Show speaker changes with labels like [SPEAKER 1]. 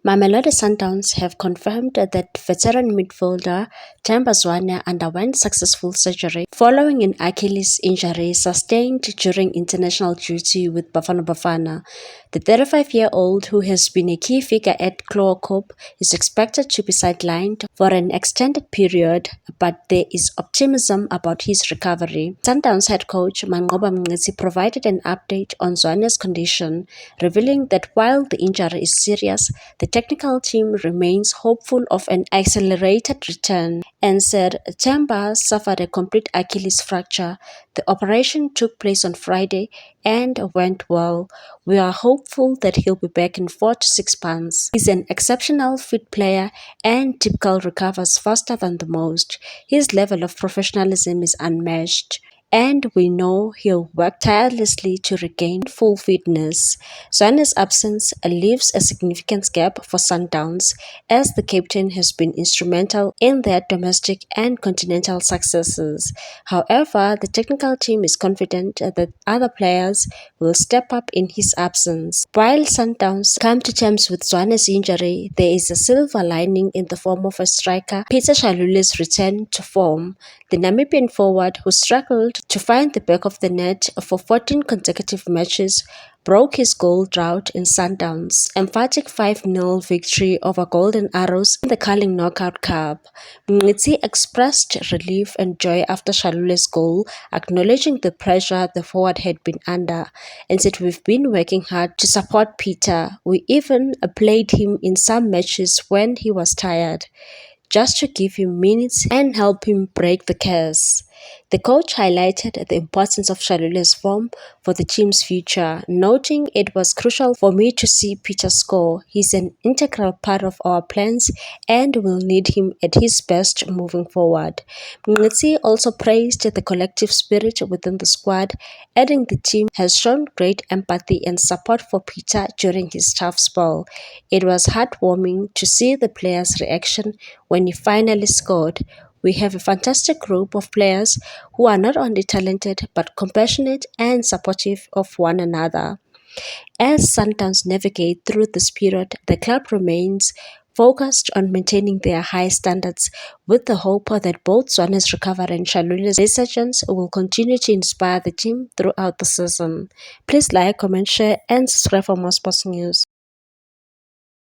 [SPEAKER 1] Mamelodi Sundowns have confirmed that veteran midfielder Themba Zwane underwent successful surgery following an Achilles injury sustained during international duty with Bafana Bafana. The 35-year-old, who has been a key figure at Clocope, is expected to be sidelined for an extended period, but there is optimism about his recovery. Sundowns head coach Mamelodi Mngqithi provided an update on Zwane's condition, revealing that while the injury is serious, the technical team remains hopeful of an accelerated return and said Themba suffered a complete Achilles fracture. The operation took place on Friday and went well. We are hopeful that he'll be back in 4 to 6 months. He's an exceptional fit player and typically recovers faster than the most. His level of professionalism is unmatched, and we know he'll work tirelessly to regain full fitness. Zwane's absence leaves a significant gap for Sundowns, as the captain has been instrumental in their domestic and continental successes. However, the technical team is confident that other players will step up in his absence. While Sundowns come to terms with Zwane's injury, there is a silver lining in the form of a striker, Peter Shalule's return to form. The Namibian forward, who struggled to find the back of the net for 14 consecutive matches, broke his goal drought in Sundowns' emphatic 5-0 victory over Golden Arrows in the Carling Knockout Cup. Mngqithi expressed relief and joy after Shalule's goal, acknowledging the pressure the forward had been under, and said, "We've been working hard to support Peter. We even played him in some matches when he was tired, just to give him minutes and help him break the curse." The coach highlighted the importance of Shalule's form for the team's future, noting, "It was crucial for me to see Peter score. He's an integral part of our plans and we'll need him at his best moving forward." Mngqithi also praised the collective spirit within the squad, adding the team has shown great empathy and support for Peter during his tough spell. "It was heartwarming to see the players' reaction when he finally scored. We have a fantastic group of players who are not only talented but compassionate and supportive of one another." As Sundowns navigate through this period, the club remains focused on maintaining their high standards, with the hope that both Zwane's recovery and Shalule's resurgence will continue to inspire the team throughout the season. Please like, comment, share and subscribe for more sports news.